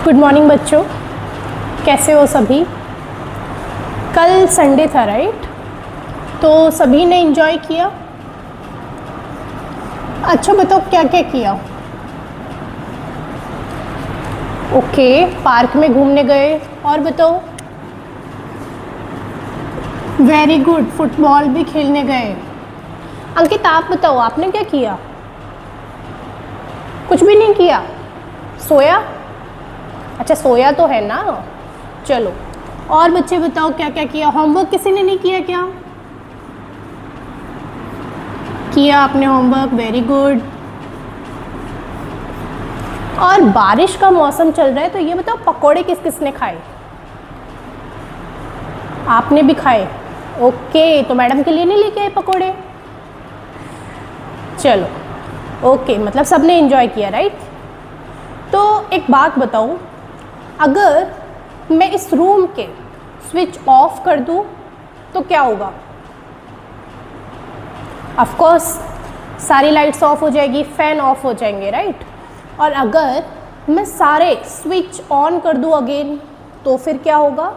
Good morning बच्चों, कैसे हो सभी। कल संडे था राइट, तो सभी ने एंजॉय किया। अच्छा बताओ क्या क्या किया। ओके, पार्क में घूमने गए। और बताओ। वेरी गुड, फुटबॉल भी खेलने गए। अंकित आप बताओ आपने क्या किया। कुछ भी नहीं किया, सोया। अच्छा सोया तो है ना। चलो और बच्चे बताओ क्या क्या किया। होमवर्क किसी ने नहीं किया क्या। किया आपने होमवर्क, वेरी गुड। और बारिश का मौसम चल रहा है तो ये बताओ पकोड़े किस किस ने खाए। आपने भी खाए। ओके, तो मैडम के लिए नहीं लेके आए पकोड़े। चलो ओके, मतलब सबने एंजॉय किया राइट। तो एक बात बताओ, अगर मैं इस रूम के स्विच ऑफ कर दूं तो क्या होगा। ऑफ कोर्स सारी लाइट्स ऑफ हो जाएगी, फैन ऑफ हो जाएंगे राइट। और अगर मैं सारे स्विच ऑन कर दूं अगेन तो फिर क्या होगा।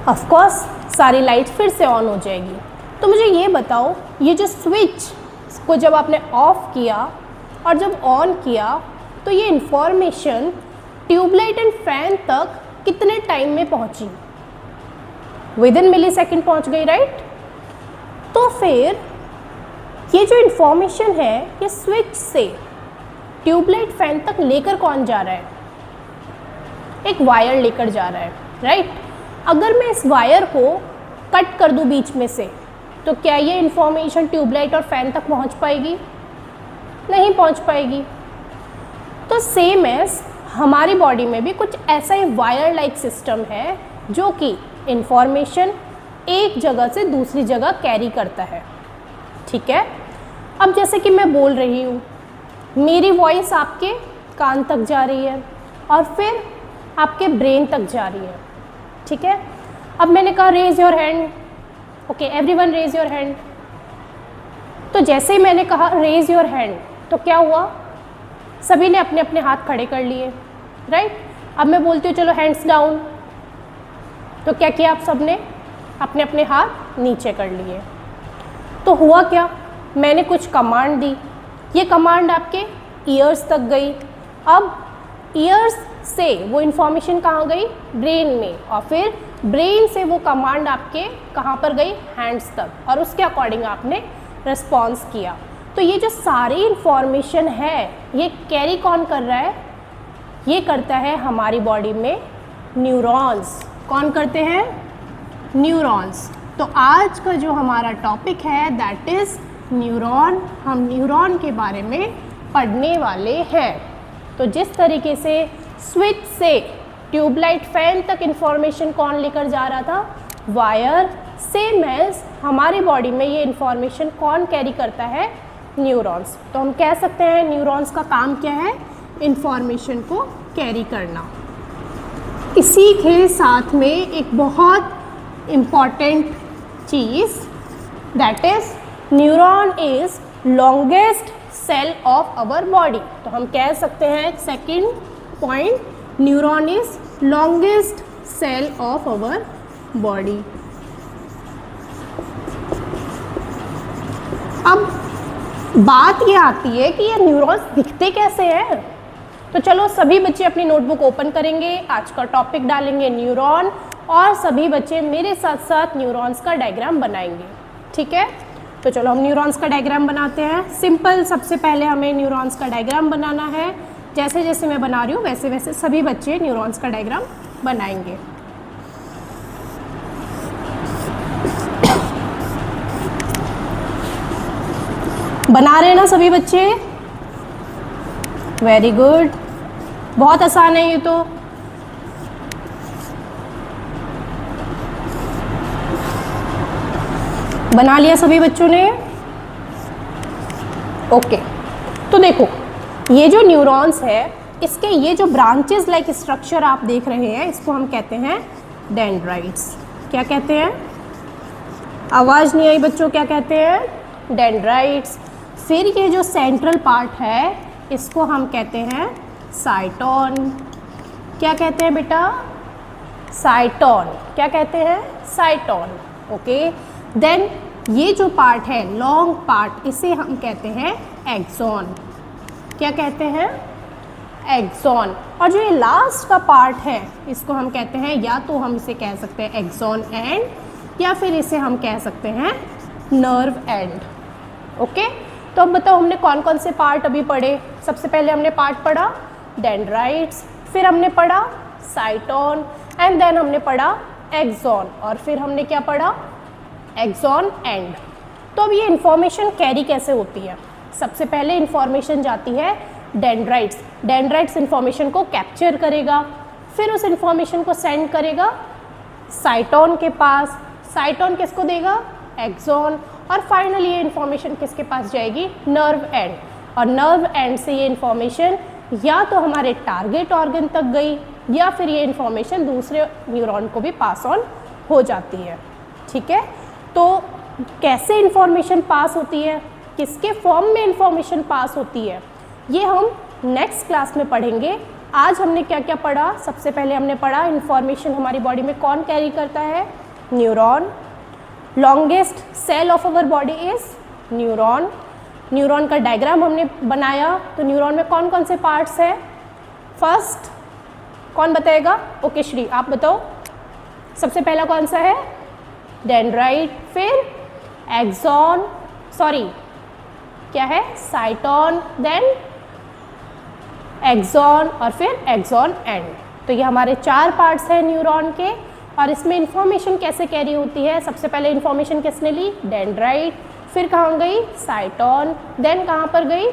ऑफ कोर्स सारी लाइट फिर से ऑन हो जाएगी। तो मुझे ये बताओ, ये जो स्विच को जब आपने ऑफ किया और जब ऑन किया तो ये इंफॉर्मेशन ट्यूबलाइट एंड फैन तक कितने टाइम में पहुंची। विद इन मिली सेकेंड पहुंच गई राइट। तो फिर ये जो इंफॉर्मेशन है ये स्विच से ट्यूबलाइट फैन तक लेकर कौन जा रहा है। एक वायर लेकर जा रहा है राइट। अगर मैं इस वायर को कट कर दूं बीच में से तो क्या ये इंफॉर्मेशन ट्यूबलाइट और फैन तक पहुंच पाएगी। नहीं पहुंच पाएगी। तो सेम एज हमारी बॉडी में भी कुछ ऐसा ही वायर लाइक सिस्टम है जो कि इंफॉर्मेशन एक जगह से दूसरी जगह कैरी करता है। ठीक है, अब जैसे कि मैं बोल रही हूँ, मेरी वॉइस आपके कान तक जा रही है और फिर आपके ब्रेन तक जा रही है। ठीक है, अब मैंने कहा raise your hand. Okay everyone raise your hand. तो जैसे ही मैंने कहा रेज योर हैंड तो क्या हुआ, सभी ने अपने अपने हाथ खड़े कर लिए राइट। अब मैं बोलती हूँ चलो हैंड्स डाउन, तो क्या किया आप सब ने अपने अपने हाथ नीचे कर लिए। तो हुआ क्या, मैंने कुछ कमांड दी, ये कमांड आपके ईयर्स तक गई। अब ईयर्स से वो इन्फॉर्मेशन कहाँ गई, ब्रेन में, और फिर ब्रेन से वो कमांड आपके कहाँ पर गई, हैंड्स तक, और उसके अकॉर्डिंग आपने रिस्पॉन्स किया। तो ये जो सारी इन्फॉर्मेशन है ये कैरी कौन कर रहा है, ये करता है हमारी बॉडी में न्यूरॉन्स। कौन करते हैं, न्यूरॉन्स। तो आज का जो हमारा टॉपिक है दैट इज़ न्यूरॉन। हम न्यूरॉन के बारे में पढ़ने वाले हैं। तो जिस तरीके से स्विच से ट्यूबलाइट फैन तक इन्फॉर्मेशन कौन लेकर जा रहा था, वायर, सेम एज हमारी बॉडी में ये इन्फॉर्मेशन कौन कैरी करता है, न्यूरॉन्स। तो हम कह सकते हैं न्यूरॉन्स का काम क्या है, इन्फॉर्मेशन को कैरी करना। इसी के साथ में एक बहुत इम्पॉर्टेंट चीज़ that is neuron is longest cell of our body. तो हम कह सकते हैं second point, neuron is longest cell of our body. अब बात ये आती है कि ये न्यूरॉन्स दिखते कैसे हैं। तो चलो सभी बच्चे अपनी नोटबुक ओपन करेंगे, आज का टॉपिक डालेंगे न्यूरॉन, और सभी बच्चे मेरे साथ साथ न्यूरॉन्स का डायग्राम बनाएंगे। ठीक है, तो चलो हम न्यूरॉन्स का डायग्राम बनाते हैं। सिंपल, सबसे पहले हमें न्यूरॉन्स का डायग्राम बनाना है। जैसे जैसे मैं बना रही हूँ वैसे वैसे सभी बच्चे न्यूरॉन्स का डायग्राम बनाएंगे। बना रहे हैं ना सभी बच्चे, वेरी गुड। बहुत आसान है ये तो। बना लिया सभी बच्चों ने। ओके, तो देखो ये जो न्यूरॉन्स है इसके ये जो ब्रांचेस लाइक स्ट्रक्चर आप देख रहे हैं इसको हम कहते हैं डेंड्राइट्स। क्या कहते हैं, आवाज़ नहीं आई बच्चों, क्या कहते हैं, डेंड्राइट्स। फिर ये जो सेंट्रल पार्ट है इसको हम कहते हैं साइटोन। क्या कहते हैं बेटा? साइटोन। क्या कहते हैं? साइटोन। ओके, देन ये जो पार्ट है लॉन्ग पार्ट, इसे हम कहते हैं एक्सॉन। क्या कहते हैं? एक्सॉन। और जो ये लास्ट का पार्ट है इसको हम कहते हैं, या तो हम इसे कह सकते हैं एक्सॉन एंड, या फिर इसे हम कह सकते हैं नर्व एंड। ओके, तो अब बताओ हमने कौन कौन से पार्ट अभी पढ़े। सबसे पहले हमने पार्ट पढ़ा डेंड्राइट्स, फिर हमने पढ़ा साइटोन, एंड देन हमने पढ़ा एक्सॉन, और फिर हमने क्या पढ़ा? Axon end. तो अब ये इंफॉर्मेशन कैरी कैसे होती है? सबसे पहले इंफॉर्मेशन जाती है डेंड्राइट्स। डेंड्राइट्स इंफॉर्मेशन को कैप्चर करेगा, फिर उस इंफॉर्मेशन को सेंड करेगा साइटोन के पास। साइटोन किसको देगा? एक्सॉन। और फाइनली ये इंफॉर्मेशन किसके पास जाएगी? Nerve and. और नर्व एंड से ये इंफॉर्मेशन या तो हमारे टारगेट ऑर्गन तक गई, या फिर ये इंफॉर्मेशन दूसरे न्यूरॉन को भी पास ऑन हो जाती है। ठीक है, तो कैसे इंफॉर्मेशन पास होती है, किसके फॉर्म में इंफॉर्मेशन पास होती है, ये हम नेक्स्ट क्लास में पढ़ेंगे। आज हमने क्या क्या पढ़ा? सबसे पहले हमने पढ़ा इंफॉर्मेशन हमारी बॉडी में कौन कैरी करता है? Neuron. Longest cell of our body is neuron. Neuron का डायग्राम हमने बनाया, तो न्यूरॉन में कौन कौन से पार्ट्स हैं? फर्स्ट कौन बताएगा? ओके श्री, आप बताओ। सबसे पहला कौन सा है? डेंड्राइट, फिर एक्सॉन, सॉरी क्या है? साइटोन, देन एक्सॉन, और फिर एक्सॉन एंड। तो ये हमारे 4 पार्ट्स हैं न्यूरॉन के। और इसमें इंफॉर्मेशन कैसे कैरी होती है? सबसे पहले इंफॉर्मेशन किसने ली? डेंड्राइट, फिर कहाँ गई? साइटोन, देन कहाँ पर गई?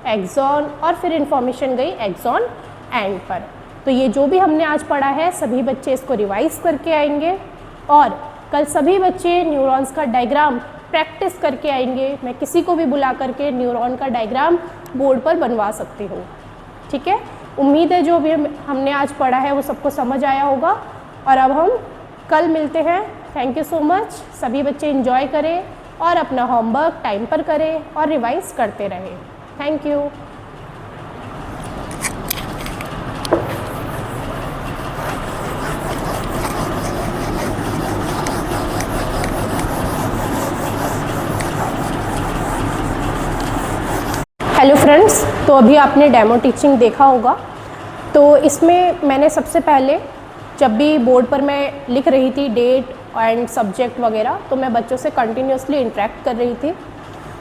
एक्सॉन, और फिर इंफॉर्मेशन गई एक्सॉन एंड पर। तो ये जो भी हमने आज पढ़ा है सभी बच्चे इसको रिवाइज करके आएंगे, और कल सभी बच्चे न्यूरॉन्स का डायग्राम प्रैक्टिस करके आएंगे। मैं किसी को भी बुला करके न्यूरॉन का डायग्राम बोर्ड पर बनवा सकती हूँ। ठीक है, उम्मीद है जो भी हमने आज पढ़ा है वो सबको समझ आया होगा। और अब हम कल मिलते हैं। Thank you so much. सभी बच्चे एंजॉय करें और अपना होमवर्क टाइम पर करें और रिवाइज करते रहें। Thank you. हेलो फ्रेंड्स, तो अभी आपने डेमो टीचिंग देखा होगा। तो इसमें मैंने सबसे पहले जब भी बोर्ड पर मैं लिख रही थी डेट एंड सब्जेक्ट वगैरह, तो मैं बच्चों से कंटिन्यूसली इंटरेक्ट कर रही थी।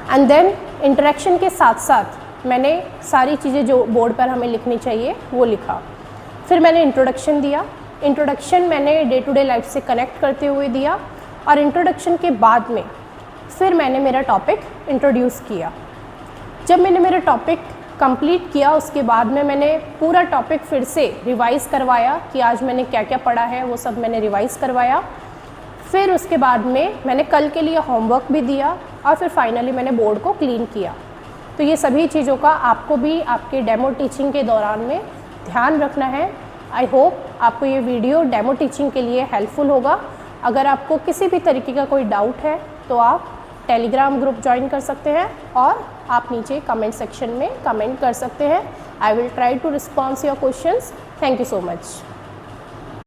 एंड देन इंटरेक्शन के साथ साथ मैंने सारी चीज़ें जो बोर्ड पर हमें लिखनी चाहिए वो लिखा। फिर मैंने इंट्रोडक्शन दिया। इंट्रोडक्शन मैंने डे टू डे लाइफ से कनेक्ट करते हुए दिया, और इंट्रोडक्शन के बाद में फिर मैंने मेरा टॉपिक इंट्रोड्यूस किया। जब मैंने मेरा टॉपिक कंप्लीट किया उसके बाद में मैंने पूरा टॉपिक फिर से रिवाइज़ करवाया कि आज मैंने क्या क्या पढ़ा है, वो सब मैंने रिवाइज़ करवाया। फिर उसके बाद में मैंने कल के लिए होमवर्क भी दिया, और फिर फाइनली मैंने बोर्ड को क्लीन किया। तो ये सभी चीज़ों का आपको भी आपके डेमो टीचिंग के दौरान में ध्यान रखना है। आई होप आपको ये वीडियो डेमो टीचिंग के लिए हेल्पफुल होगा। अगर आपको किसी भी तरीके का कोई डाउट है तो आप टेलीग्राम ग्रुप ज्वाइन कर सकते हैं, और आप नीचे कमेंट सेक्शन में कमेंट कर सकते हैं। I will try to response your questions. Thank you so much.